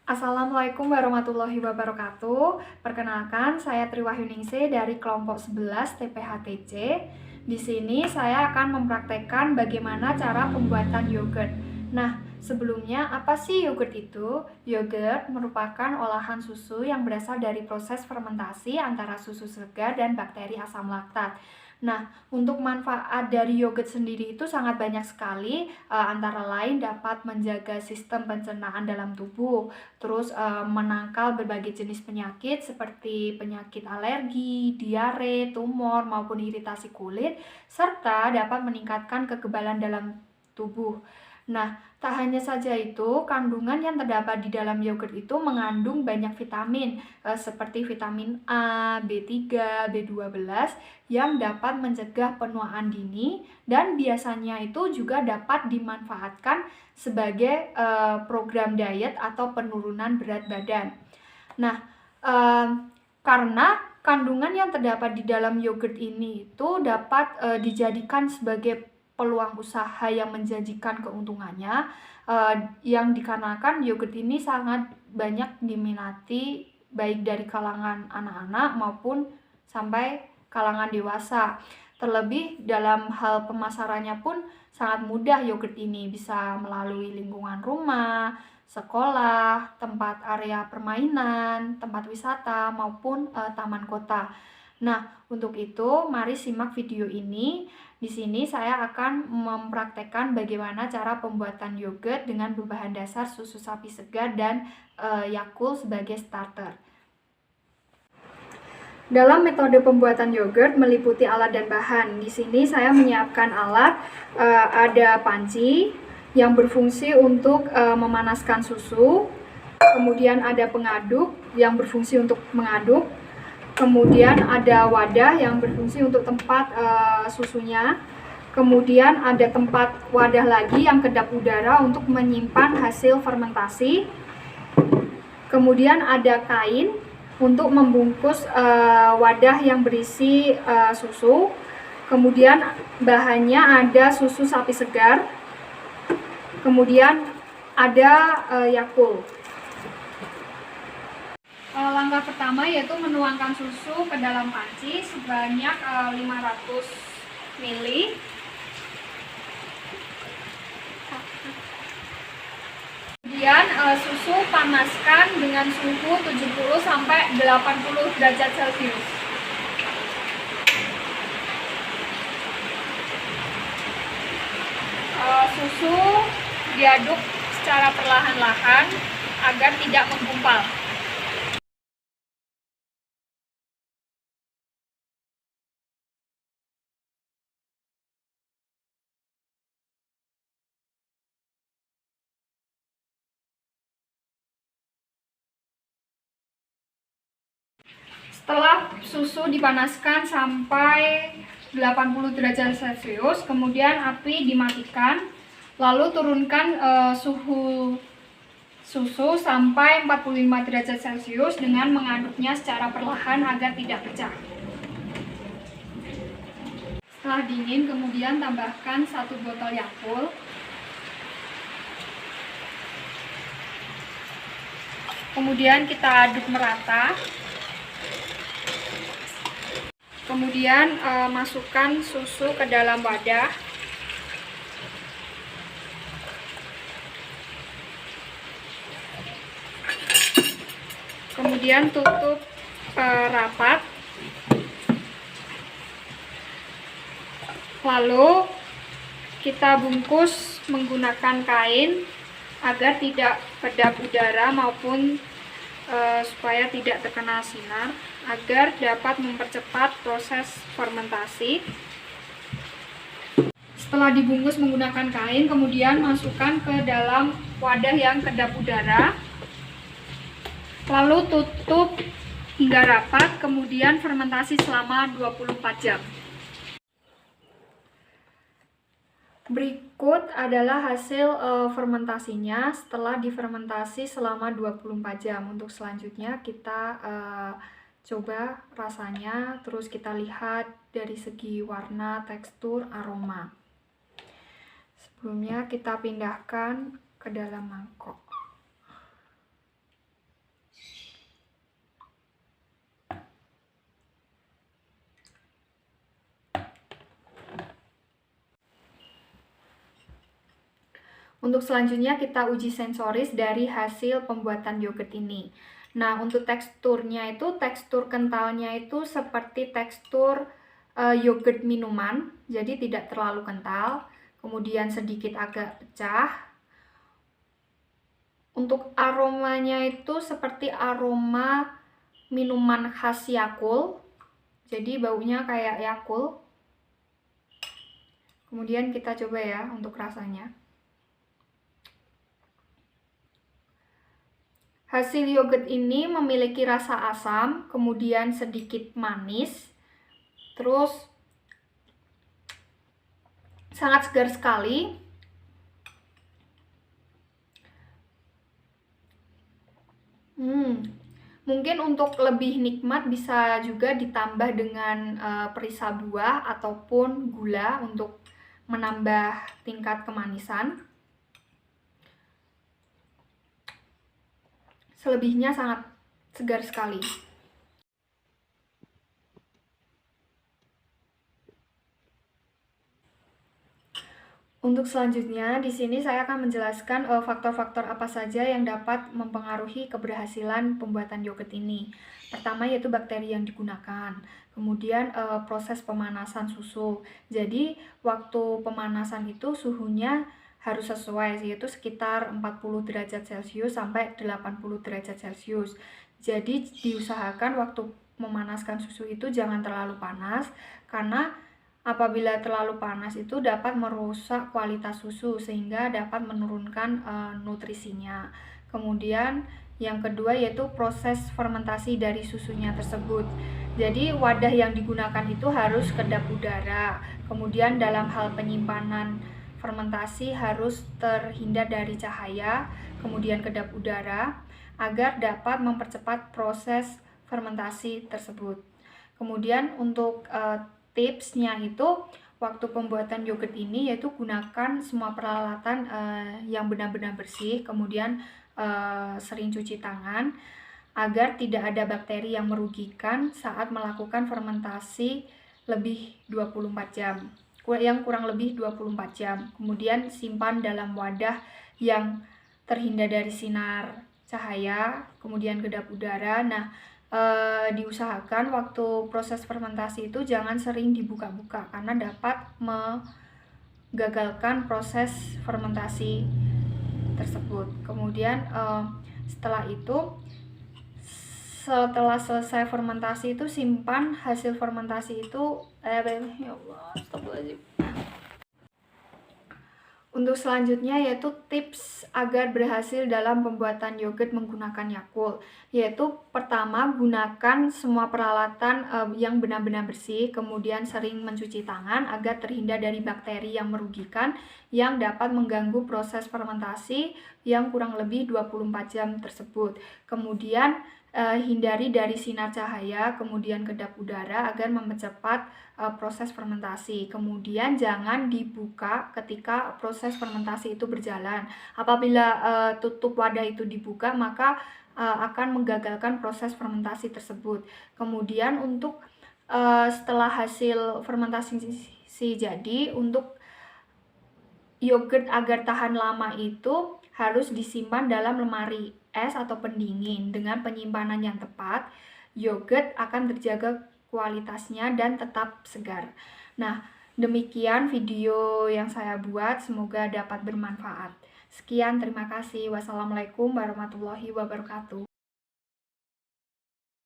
Assalamualaikum warahmatullahi wabarakatuh. Perkenalkan, saya Triwahyuningsih dari kelompok 11 TPHTC. Di sini saya akan mempraktekkan bagaimana cara pembuatan yogurt. Nah, sebelumnya apa sih yogurt itu? Yogurt merupakan olahan susu yang berasal dari proses fermentasi antara susu segar dan bakteri asam laktat. Nah, untuk manfaat dari yogurt sendiri itu sangat banyak sekali, antara lain dapat menjaga sistem pencernaan dalam tubuh, terus menangkal berbagai jenis penyakit seperti penyakit alergi, diare, tumor, maupun iritasi kulit, serta dapat meningkatkan kekebalan dalam tubuh. Nah, tak hanya saja itu, kandungan yang terdapat di dalam yogurt itu mengandung banyak vitamin, seperti vitamin A, B3, B12, yang dapat mencegah penuaan dini dan biasanya itu juga dapat dimanfaatkan sebagai program diet atau penurunan berat badan. Nah, karena kandungan yang terdapat di dalam yogurt ini itu dapat dijadikan sebagai peluang usaha yang menjanjikan keuntungannya, yang dikarenakan yogurt ini sangat banyak diminati baik dari kalangan anak-anak maupun sampai kalangan dewasa. Terlebih dalam hal pemasarannya pun sangat mudah yogurt ini, bisa melalui lingkungan rumah, sekolah, tempat area permainan, tempat wisata, maupun taman kota. Nah, untuk itu mari simak video ini. Di sini saya akan mempraktekkan bagaimana cara pembuatan yogurt dengan berbahan dasar susu sapi segar dan Yakult sebagai starter. Dalam metode pembuatan yogurt meliputi alat dan bahan. Di sini saya menyiapkan alat, ada panci yang berfungsi untuk memanaskan susu, kemudian ada pengaduk yang berfungsi untuk mengaduk, kemudian ada wadah yang berfungsi untuk tempat susunya, kemudian ada tempat wadah lagi yang kedap udara untuk menyimpan hasil fermentasi, kemudian ada kain untuk membungkus wadah yang berisi susu, kemudian bahannya ada susu sapi segar, kemudian ada Yakult. Langkah pertama yaitu menuangkan susu ke dalam panci sebanyak 500 ml. Kemudian susu panaskan dengan suhu 70 sampai 80 derajat Celcius. Susu diaduk secara perlahan-lahan agar tidak menggumpal. Setelah susu dipanaskan sampai 80 derajat Celcius, kemudian api dimatikan, lalu turunkan suhu susu sampai 45 derajat Celcius dengan mengaduknya secara perlahan agar tidak pecah. Setelah dingin, kemudian tambahkan 1 botol Yakult. Kemudian kita aduk merata. Kemudian masukkan susu ke dalam wadah. Kemudian tutup rapat. Lalu kita bungkus menggunakan kain agar tidak kedap udara maupun supaya tidak terkena sinar, agar dapat mempercepat proses fermentasi. Setelah dibungkus menggunakan kain, kemudian masukkan ke dalam wadah yang kedap udara, lalu tutup hingga rapat, kemudian fermentasi selama 24 jam. Berikut adalah hasil fermentasinya setelah difermentasi selama 24 jam. Untuk selanjutnya kita coba rasanya, terus kita lihat dari segi warna, tekstur, aroma. Sebelumnya kita pindahkan ke dalam mangkok. Untuk selanjutnya kita uji sensoris dari hasil pembuatan yogurt ini. Nah, untuk teksturnya itu, tekstur kentalnya itu seperti tekstur yogurt minuman, jadi tidak terlalu kental, kemudian sedikit agak pecah. Untuk aromanya itu seperti aroma minuman khas Yakult, jadi baunya kayak Yakult. Kemudian kita coba ya untuk rasanya. Hasil yogurt ini memiliki rasa asam, kemudian sedikit manis, terus sangat segar sekali. Mungkin untuk lebih nikmat bisa juga ditambah dengan perisa buah ataupun gula untuk menambah tingkat kemanisan. Selebihnya sangat segar sekali. Untuk selanjutnya, di sini saya akan menjelaskan faktor-faktor apa saja yang dapat mempengaruhi keberhasilan pembuatan yogurt ini. Pertama yaitu bakteri yang digunakan, kemudian proses pemanasan susu. Jadi waktu pemanasan itu suhunya harus sesuai, yaitu sekitar 40 derajat Celcius sampai 80 derajat Celcius. Jadi diusahakan waktu memanaskan susu itu jangan terlalu panas, karena apabila terlalu panas itu dapat merusak kualitas susu sehingga dapat menurunkan nutrisinya. Kemudian yang kedua yaitu proses fermentasi dari susunya tersebut. Jadi wadah yang digunakan itu harus kedap udara. Kemudian dalam hal penyimpanan fermentasi harus terhindar dari cahaya, kemudian kedap udara agar dapat mempercepat proses fermentasi tersebut. Kemudian untuk tipsnya itu waktu pembuatan yogurt ini yaitu gunakan semua peralatan yang benar-benar bersih, kemudian sering cuci tangan agar tidak ada bakteri yang merugikan saat melakukan fermentasi lebih 24 jam. Yang kurang lebih 24 jam. Kemudian simpan dalam wadah yang terhindar dari sinar cahaya, kemudian kedap udara. Nah, diusahakan waktu proses fermentasi itu jangan sering dibuka-buka karena dapat menggagalkan proses fermentasi tersebut. Kemudian setelah selesai fermentasi itu simpan hasil fermentasi itu ya Allah, astagfirullahaladzim. Untuk selanjutnya yaitu tips agar berhasil dalam pembuatan yogurt menggunakan Yakult, yaitu pertama gunakan semua peralatan yang benar-benar bersih, kemudian sering mencuci tangan agar terhindar dari bakteri yang merugikan yang dapat mengganggu proses fermentasi yang kurang lebih 24 jam tersebut. Kemudian hindari dari sinar cahaya, kemudian kedap udara agar mempercepat proses fermentasi. Kemudian jangan dibuka ketika proses fermentasi itu berjalan. Apabila tutup wadah itu dibuka, maka akan menggagalkan proses fermentasi tersebut. Kemudian untuk setelah hasil fermentasi jadi, untuk yogurt agar tahan lama itu harus disimpan dalam lemari es atau pendingin. Dengan penyimpanan yang tepat, yogurt akan terjaga kualitasnya dan tetap segar. Nah, demikian video yang saya buat, semoga dapat bermanfaat. Sekian, terima kasih. Wassalamualaikum warahmatullahi wabarakatuh.